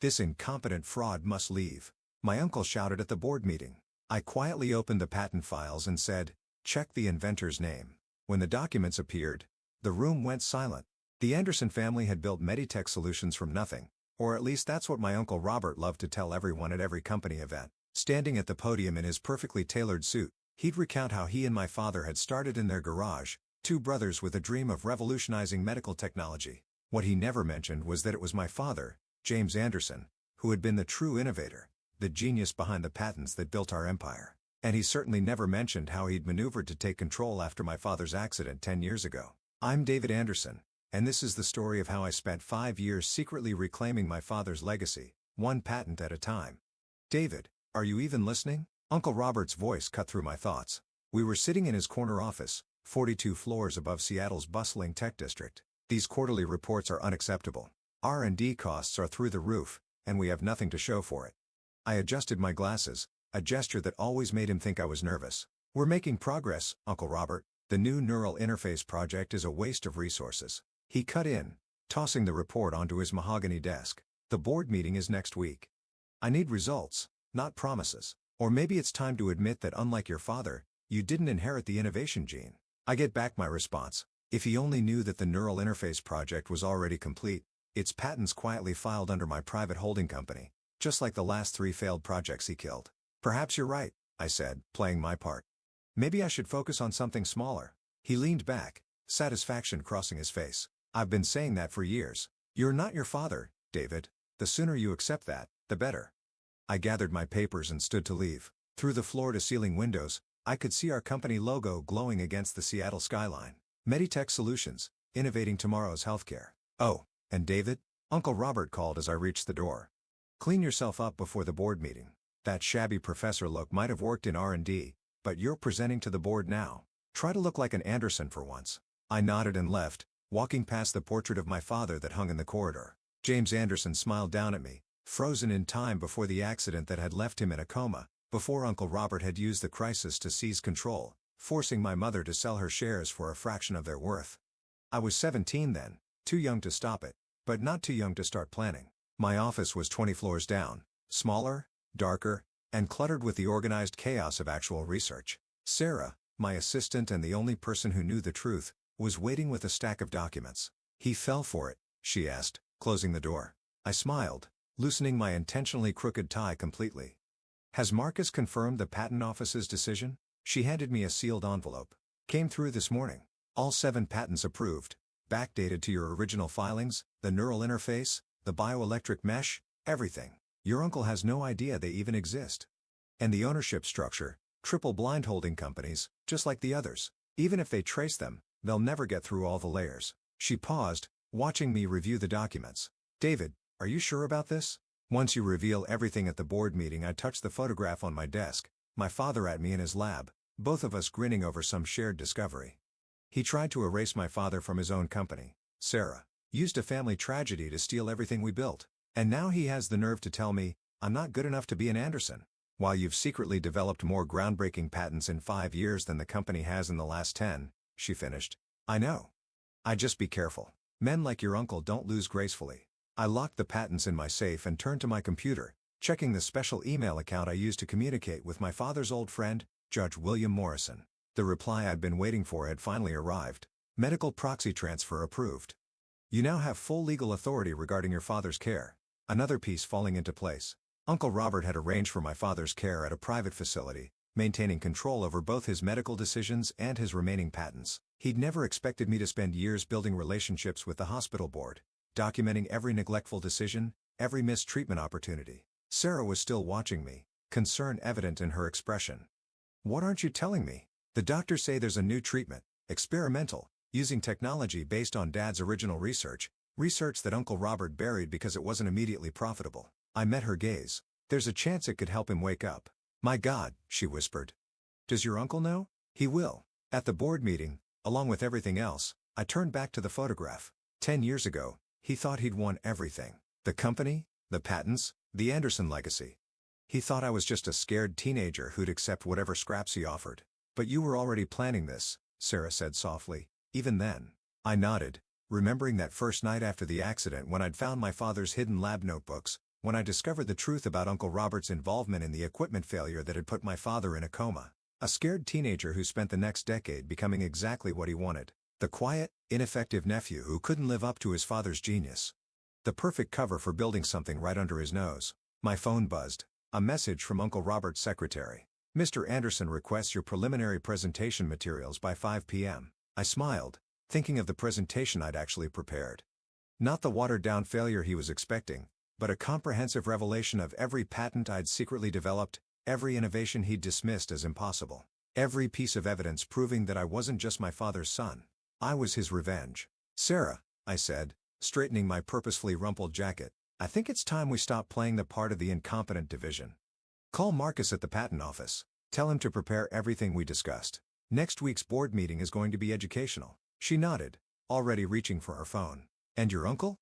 This incompetent fraud must leave. My uncle shouted at the board meeting. I quietly opened the patent files and said, "Check the inventor's name." When the documents appeared, the room went silent. The Anderson family had built Meditech Solutions from nothing, or at least that's what my Uncle Robert loved to tell everyone at every company event. Standing at the podium in his perfectly tailored suit, he'd recount how he and my father had started in their garage, two brothers with a dream of revolutionizing medical technology. What he never mentioned was that it was my father, James Anderson, who had been the true innovator, the genius behind the patents that built our empire. And he certainly never mentioned how he'd maneuvered to take control after my father's accident 10 years ago. I'm David Anderson, and this is the story of how I spent 5 years secretly reclaiming my father's legacy, one patent at a time. David, are you even listening? Uncle Robert's voice cut through my thoughts. We were sitting in his corner office, 42 floors above Seattle's bustling tech district. These quarterly reports are unacceptable. R&D costs are through the roof, and we have nothing to show for it. I adjusted my glasses, a gesture that always made him think I was nervous. We're making progress, Uncle Robert. The new neural interface project is a waste of resources. He cut in, tossing the report onto his mahogany desk. The board meeting is next week. I need results, not promises. Or maybe it's time to admit that unlike your father, you didn't inherit the innovation gene. I get back my response. If he only knew that the neural interface project was already complete, its patents quietly filed under my private holding company, just like the last 3 failed projects he killed. Perhaps you're right, I said, playing my part. Maybe I should focus on something smaller. He leaned back, satisfaction crossing his face. I've been saying that for years. You're not your father, David. The sooner you accept that, the better. I gathered my papers and stood to leave. Through the floor-to-ceiling windows, I could see our company logo glowing against the Seattle skyline. Meditech Solutions, innovating tomorrow's healthcare. Oh, and David? Uncle Robert called as I reached the door. Clean yourself up before the board meeting. That shabby professor look might have worked in R&D, but you're presenting to the board now. Try to look like an Anderson for once. I nodded and left, walking past the portrait of my father that hung in the corridor. James Anderson smiled down at me, frozen in time before the accident that had left him in a coma, before Uncle Robert had used the crisis to seize control, forcing my mother to sell her shares for a fraction of their worth. I was 17 then, too young to stop it, but not too young to start planning. My office was 20 floors down, smaller, darker, and cluttered with the organized chaos of actual research. Sarah, my assistant and the only person who knew the truth, was waiting with a stack of documents. He fell for it, she asked, closing the door. I smiled, loosening my intentionally crooked tie completely. Has Marcus confirmed the patent office's decision? She handed me a sealed envelope. Came through this morning. All 7 patents approved, backdated to your original filings, the neural interface, the bioelectric mesh, everything. Your uncle has no idea they even exist. And the ownership structure, triple blind holding companies, just like the others. Even if they trace them, they'll never get through all the layers. She paused, watching me review the documents. David, are you sure about this? Once you reveal everything at the board meeting, I touched the photograph on my desk, my father at me in his lab, both of us grinning over some shared discovery. He tried to erase my father from his own company, Sarah, used a family tragedy to steal everything we built. And now he has the nerve to tell me, I'm not good enough to be an Anderson. While you've secretly developed more groundbreaking patents in 5 years than the company has in the last 10, she finished. I know. I just be careful. Men like your uncle don't lose gracefully. I locked the patents in my safe and turned to my computer, checking the special email account I used to communicate with my father's old friend, Judge William Morrison. The reply I'd been waiting for had finally arrived. Medical proxy transfer approved. You now have full legal authority regarding your father's care. Another piece falling into place. Uncle Robert had arranged for my father's care at a private facility, maintaining control over both his medical decisions and his remaining patents. He'd never expected me to spend years building relationships with the hospital board, documenting every neglectful decision, every mistreatment opportunity. Sarah was still watching me, concern evident in her expression. What aren't you telling me? The doctors say there's a new treatment, experimental, using technology based on Dad's original research that Uncle Robert buried because it wasn't immediately profitable. I met her gaze. There's a chance it could help him wake up. My God, she whispered. Does your uncle know? He will. At the board meeting, along with everything else, I turned back to the photograph. 10 years ago, he thought he'd won everything. The company, the patents, the Anderson legacy. He thought I was just a scared teenager who'd accept whatever scraps he offered. But you were already planning this, Sarah said softly. Even then. I nodded, remembering that first night after the accident when I'd found my father's hidden lab notebooks, when I discovered the truth about Uncle Robert's involvement in the equipment failure that had put my father in a coma. A scared teenager who spent the next decade becoming exactly what he wanted. The quiet, ineffective nephew who couldn't live up to his father's genius. The perfect cover for building something right under his nose. My phone buzzed. A message from Uncle Robert's secretary. Mr. Anderson requests your preliminary presentation materials by 5 p.m. I smiled, thinking of the presentation I'd actually prepared. Not the watered-down failure he was expecting, but a comprehensive revelation of every patent I'd secretly developed, every innovation he'd dismissed as impossible. Every piece of evidence proving that I wasn't just my father's son. I was his revenge. Sarah, I said, straightening my purposefully rumpled jacket, I think it's time we stop playing the part of the incompetent division. Call Marcus at the patent office. Tell him to prepare everything we discussed. Next week's board meeting is going to be educational. She nodded, already reaching for her phone. And your uncle?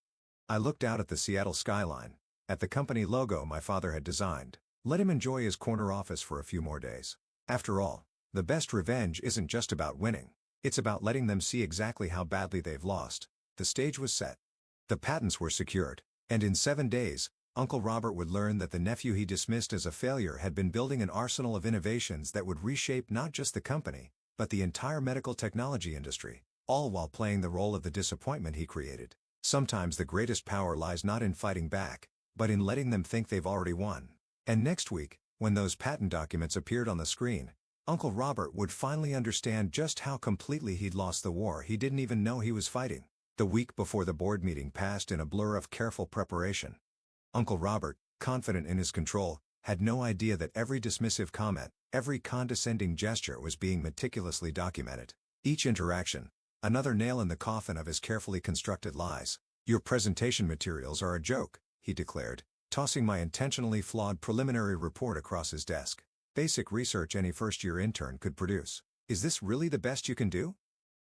I looked out at the Seattle skyline, at the company logo my father had designed. Let him enjoy his corner office for a few more days. After all, the best revenge isn't just about winning. It's about letting them see exactly how badly they've lost. The stage was set. The patents were secured. And in 7 days, Uncle Robert would learn that the nephew he dismissed as a failure had been building an arsenal of innovations that would reshape not just the company, but the entire medical technology industry, all while playing the role of the disappointment he created. Sometimes the greatest power lies not in fighting back, but in letting them think they've already won. And next week, when those patent documents appeared on the screen, Uncle Robert would finally understand just how completely he'd lost the war he didn't even know he was fighting. The week before the board meeting passed in a blur of careful preparation. Uncle Robert, confident in his control, had no idea that every dismissive comment, every condescending gesture was being meticulously documented. Each interaction, another nail in the coffin of his carefully constructed lies. Your presentation materials are a joke, he declared, tossing my intentionally flawed preliminary report across his desk. Basic research any first-year intern could produce. Is this really the best you can do?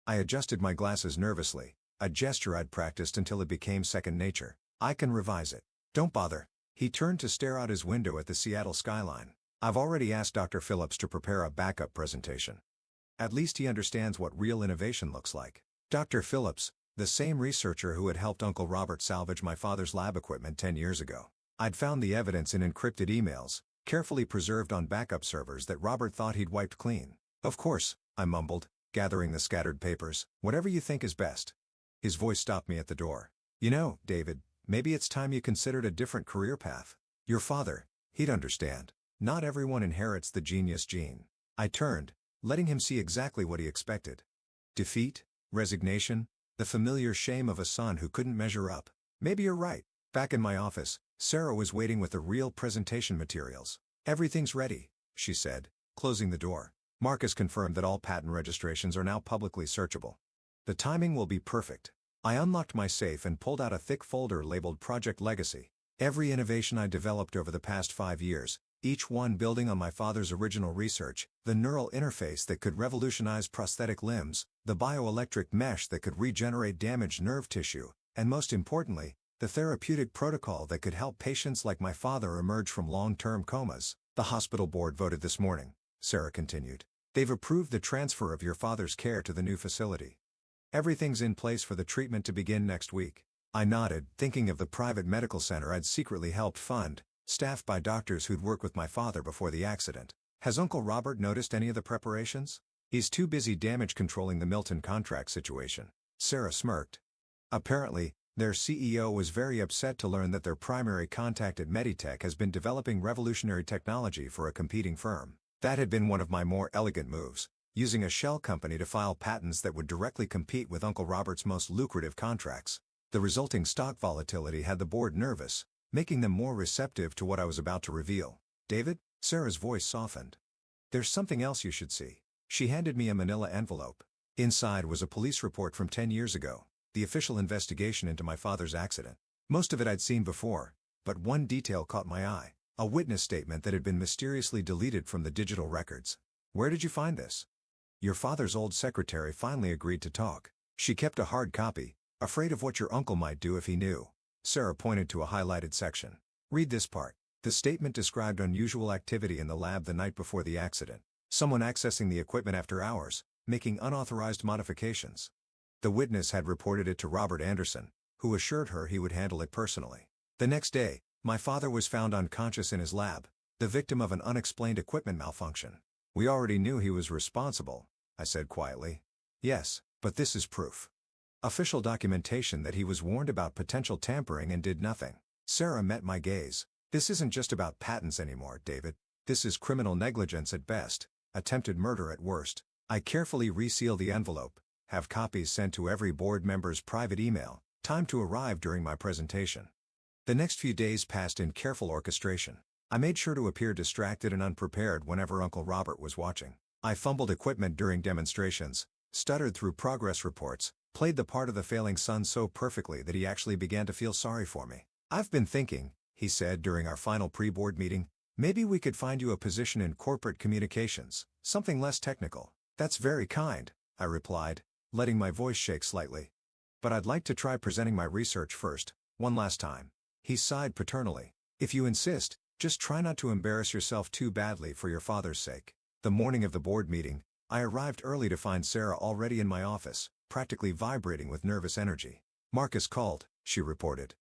I adjusted my glasses nervously, a gesture I'd practiced until it became second nature. I can revise it. Don't bother. He turned to stare out his window at the Seattle skyline. I've already asked Dr. Phillips to prepare a backup presentation. At least he understands what real innovation looks like. Dr. Phillips, the same researcher who had helped Uncle Robert salvage my father's lab equipment 10 years ago. I'd found the evidence in encrypted emails, carefully preserved on backup servers that Robert thought he'd wiped clean. Of course, I mumbled, gathering the scattered papers. Whatever you think is best. His voice stopped me at the door. You know, David, maybe it's time you considered a different career path. Your father, he'd understand. Not everyone inherits the genius gene. I turned, letting him see exactly what he expected. Defeat, resignation, the familiar shame of a son who couldn't measure up. Maybe you're right. Back in my office, Sarah was waiting with the real presentation materials. Everything's ready, she said, closing the door. Marcus confirmed that all patent registrations are now publicly searchable. The timing will be perfect. I unlocked my safe and pulled out a thick folder labeled Project Legacy. Every innovation I developed over the past 5 years, each one building on my father's original research, the neural interface that could revolutionize prosthetic limbs, the bioelectric mesh that could regenerate damaged nerve tissue, and most importantly, the therapeutic protocol that could help patients like my father emerge from long-term comas. The hospital board voted this morning, Sarah continued. They've approved the transfer of your father's care to the new facility. Everything's in place for the treatment to begin next week. I nodded, thinking of the private medical center I'd secretly helped fund, staffed by doctors who'd worked with my father before the accident. Has Uncle Robert noticed any of the preparations? He's too busy damage controlling the Milton contract situation. Sarah smirked. Apparently, their CEO was very upset to learn that their primary contact at Meditech has been developing revolutionary technology for a competing firm. That had been one of my more elegant moves, using a shell company to file patents that would directly compete with Uncle Robert's most lucrative contracts. The resulting stock volatility had the board nervous, making them more receptive to what I was about to reveal. David? Sarah's voice softened. There's something else you should see. She handed me a manila envelope. Inside was a police report from 10 years ago, the official investigation into my father's accident. Most of it I'd seen before, but one detail caught my eye, a witness statement that had been mysteriously deleted from the digital records. Where did you find this? Your father's old secretary finally agreed to talk. She kept a hard copy, afraid of what your uncle might do if he knew. Sarah pointed to a highlighted section. Read this part. The statement described unusual activity in the lab the night before the accident. Someone accessing the equipment after hours, making unauthorized modifications. The witness had reported it to Robert Anderson, who assured her he would handle it personally. The next day, My father was found unconscious in his lab, the victim of an unexplained equipment malfunction. We already knew he was responsible, I said quietly. Yes, but this is proof. Official documentation that he was warned about potential tampering and did nothing. Sarah met my gaze. This isn't just about patents anymore, David. This is criminal negligence at best, attempted murder at worst. I carefully reseal the envelope, have copies sent to every board member's private email, time to arrive during my presentation. The next few days passed in careful orchestration. I made sure to appear distracted and unprepared whenever Uncle Robert was watching. I fumbled equipment during demonstrations, stuttered through progress reports, played the part of the failing son so perfectly that he actually began to feel sorry for me. I've been thinking, he said during our final pre-board meeting, maybe we could find you a position in corporate communications, something less technical. That's very kind, I replied, letting my voice shake slightly. But I'd like to try presenting my research first, one last time. He sighed paternally. If you insist, just try not to embarrass yourself too badly for your father's sake. The morning of the board meeting, I arrived early to find Sarah already in my office, practically vibrating with nervous energy. Marcus called, she reported.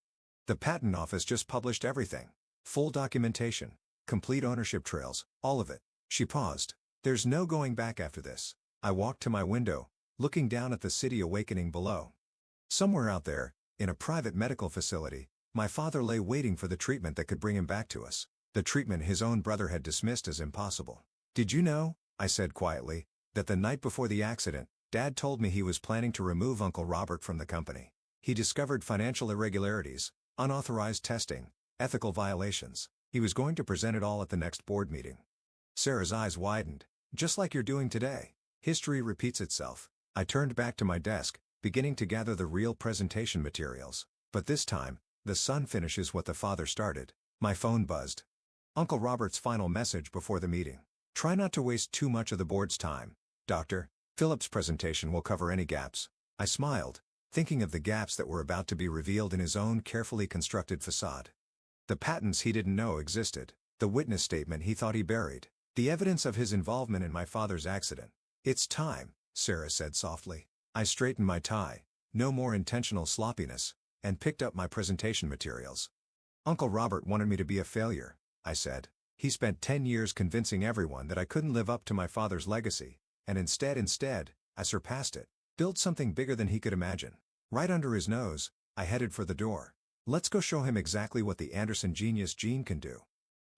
The patent office just published everything. Full documentation, complete ownership trails, all of it. She paused. There's no going back after this. I walked to my window, looking down at the city awakening below. Somewhere out there, in a private medical facility, my father lay waiting for the treatment that could bring him back to us. The treatment his own brother had dismissed as impossible. Did you know, I said quietly, that the night before the accident, Dad told me he was planning to remove Uncle Robert from the company. He discovered financial irregularities, unauthorized testing, ethical violations. He was going to present it all at the next board meeting. Sarah's eyes widened. Just like you're doing today. History repeats itself. I turned back to my desk, beginning to gather the real presentation materials. But this time, the son finishes what the father started. My phone buzzed. Uncle Robert's final message before the meeting. Try not to waste too much of the board's time, Dr. Phillips' presentation will cover any gaps. I smiled, thinking of the gaps that were about to be revealed in his own carefully constructed facade. The patents he didn't know existed, the witness statement he thought he buried, the evidence of his involvement in my father's accident. It's time, Sarah said softly. I straightened my tie, no more intentional sloppiness, and picked up my presentation materials. Uncle Robert wanted me to be a failure, I said. He spent 10 years convincing everyone that I couldn't live up to my father's legacy, and instead, I surpassed it, built something bigger than he could imagine. Right under his nose, I headed for the door. Let's go show him exactly what the Anderson genius gene can do.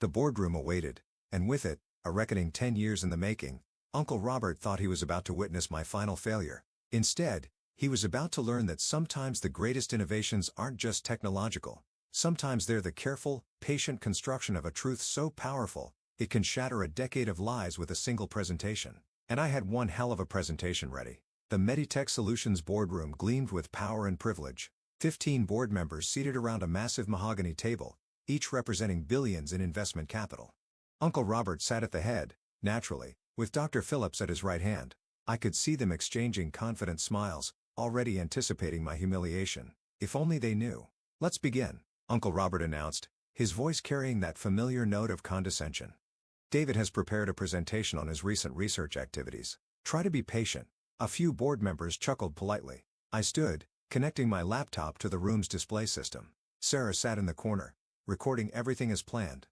The boardroom awaited, and with it, a reckoning 10 years in the making. Uncle Robert thought he was about to witness my final failure. Instead, he was about to learn that sometimes the greatest innovations aren't just technological. Sometimes they're the careful, patient construction of a truth so powerful, it can shatter a decade of lies with a single presentation. And I had one hell of a presentation ready. The Meditech Solutions boardroom gleamed with power and privilege. 15 board members seated around a massive mahogany table, each representing billions in investment capital. Uncle Robert sat at the head, naturally, with Dr. Phillips at his right hand. I could see them exchanging confident smiles, already anticipating my humiliation. If only they knew. Let's begin, Uncle Robert announced, his voice carrying that familiar note of condescension. David has prepared a presentation on his recent research activities. Try to be patient. A few board members chuckled politely. I stood, connecting my laptop to the room's display system. Sarah sat in the corner, recording everything as planned.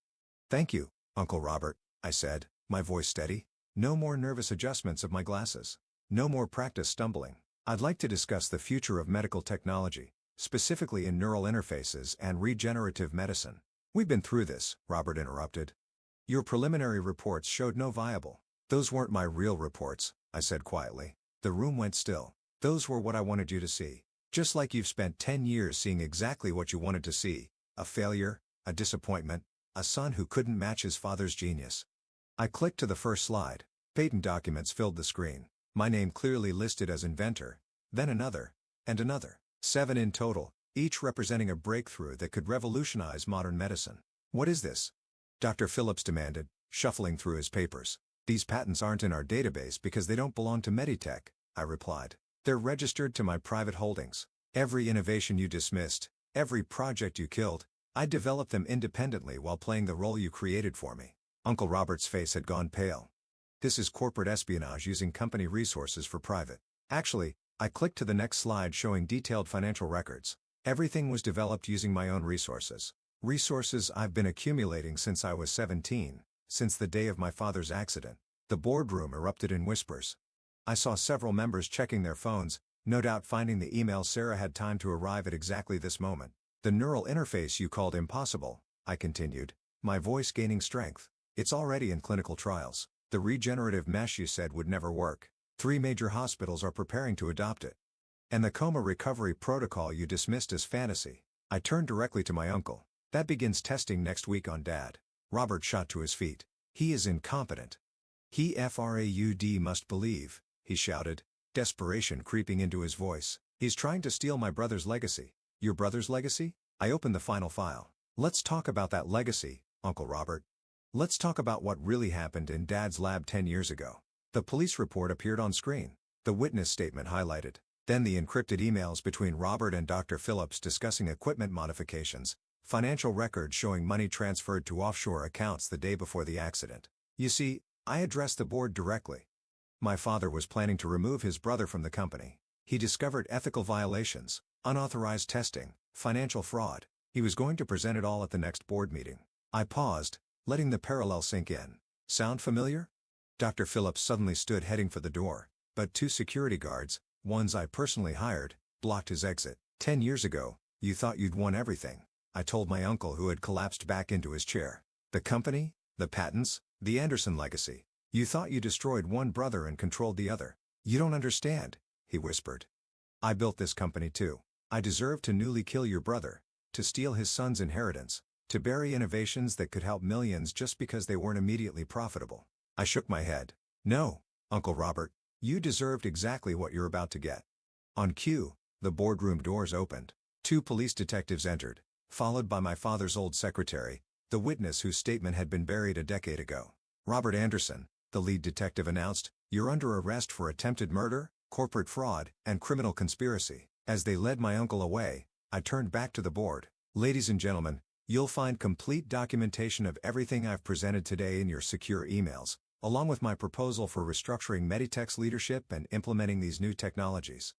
Thank you, Uncle Robert, I said, my voice steady. No more nervous adjustments of my glasses. No more practice stumbling. I'd like to discuss the future of medical technology, specifically in neural interfaces and regenerative medicine. We've been through this, Robert interrupted. Your preliminary reports showed no viable. Those weren't my real reports, I said quietly. The room went still. Those were what I wanted you to see. Just like you've spent 10 years seeing exactly what you wanted to see. A failure, a disappointment, a son who couldn't match his father's genius. I clicked to the first slide. Patent documents filled the screen. My name clearly listed as inventor, then another, and another. 7 in total, each representing a breakthrough that could revolutionize modern medicine. What is this? Dr. Phillips demanded, shuffling through his papers. These patents aren't in our database because they don't belong to Meditech, I replied. They're registered to my private holdings. Every innovation you dismissed, every project you killed, I developed them independently while playing the role you created for me. Uncle Robert's face had gone pale. This is corporate espionage using company resources for private. Actually, I clicked to the next slide showing detailed financial records. Everything was developed using my own resources. Resources I've been accumulating since I was 17, since the day of my father's accident. The boardroom erupted in whispers. I saw several members checking their phones, no doubt finding the email Sarah had timed to arrive at exactly this moment. The neural interface you called impossible, I continued, my voice gaining strength. It's already in clinical trials. The regenerative mesh you said would never work. 3 major hospitals are preparing to adopt it. And the coma recovery protocol you dismissed as fantasy. I turned directly to my uncle. That begins testing next week on Dad. Robert shot to his feet. He is incompetent. He fraud must believe, he shouted, desperation creeping into his voice. He's trying to steal my brother's legacy. Your brother's legacy? I opened the final file. Let's talk about that legacy, Uncle Robert. Let's talk about what really happened in Dad's lab 10 years ago. The police report appeared on screen. The witness statement highlighted. Then the encrypted emails between Robert and Dr. Phillips discussing equipment modifications. Financial records showing money transferred to offshore accounts the day before the accident. You see, I addressed the board directly. My father was planning to remove his brother from the company. He discovered ethical violations, unauthorized testing, financial fraud. He was going to present it all at the next board meeting. I paused, letting the parallel sink in. Sound familiar? Dr. Phillips suddenly stood heading for the door, but 2 security guards, ones I personally hired, blocked his exit. 10 years ago, you thought you'd won everything. I told my uncle, who had collapsed back into his chair. The company, the patents, the Anderson legacy. You thought you destroyed one brother and controlled the other. You don't understand, he whispered. I built this company too. I deserve to newly kill your brother, to steal his son's inheritance, to bury innovations that could help millions just because they weren't immediately profitable. I shook my head. No, Uncle Robert, you deserved exactly what you're about to get. On cue, the boardroom doors opened. 2 police detectives entered, followed by my father's old secretary, the witness whose statement had been buried a decade ago. Robert Anderson, the lead detective announced, you're under arrest for attempted murder, corporate fraud, and criminal conspiracy. As they led my uncle away, I turned back to the board. Ladies and gentlemen, you'll find complete documentation of everything I've presented today in your secure emails, along with my proposal for restructuring Meditech's leadership and implementing these new technologies.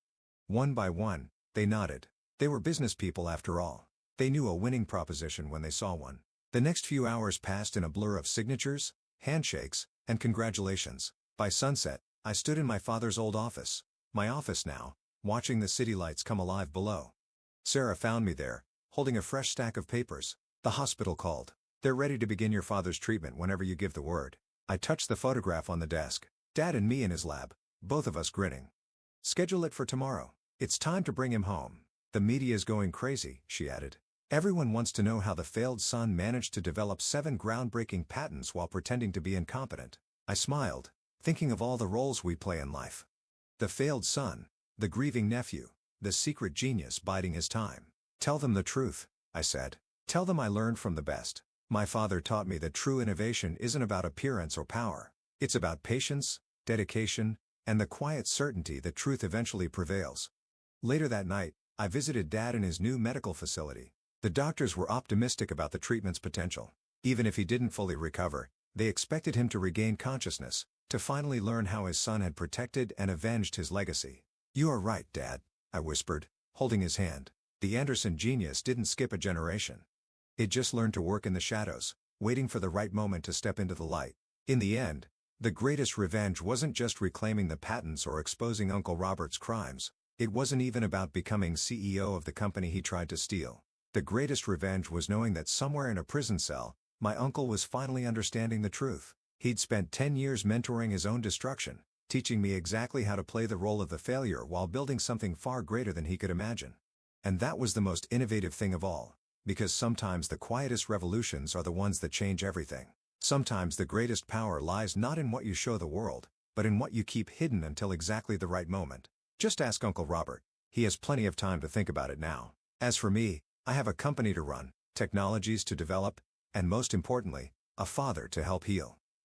One by one, they nodded. They were business people after all. They knew a winning proposition when they saw one. The next few hours passed in a blur of signatures, handshakes, and congratulations. By sunset, I stood in my father's old office, my office now, watching the city lights come alive below. Sarah found me there, holding a fresh stack of papers. The hospital called. They're ready to begin your father's treatment whenever you give the word. I touched the photograph on the desk. Dad and me in his lab, both of us grinning. Schedule it for tomorrow. It's time to bring him home. The media's going crazy, she added. Everyone wants to know how the failed son managed to develop 7 groundbreaking patents while pretending to be incompetent. I smiled, thinking of all the roles we play in life. The failed son, the grieving nephew, the secret genius biding his time. Tell them the truth, I said. Tell them I learned from the best. My father taught me that true innovation isn't about appearance or power. It's about patience, dedication, and the quiet certainty that truth eventually prevails. Later that night, I visited Dad in his new medical facility. The doctors were optimistic about the treatment's potential. Even if he didn't fully recover, they expected him to regain consciousness, to finally learn how his son had protected and avenged his legacy. You are right, Dad, I whispered, holding his hand. The Anderson genius didn't skip a generation. It just learned to work in the shadows, waiting for the right moment to step into the light. In the end, the greatest revenge wasn't just reclaiming the patents or exposing Uncle Robert's crimes. It wasn't even about becoming CEO of the company he tried to steal. The greatest revenge was knowing that somewhere in a prison cell, my uncle was finally understanding the truth. He'd spent 10 years mentoring his own destruction, teaching me exactly how to play the role of the failure while building something far greater than he could imagine. And that was the most innovative thing of all, because sometimes the quietest revolutions are the ones that change everything. Sometimes the greatest power lies not in what you show the world, but in what you keep hidden until exactly the right moment. Just ask Uncle Robert. He has plenty of time to think about it now. As for me, I have a company to run, technologies to develop, and most importantly, a father to help heal.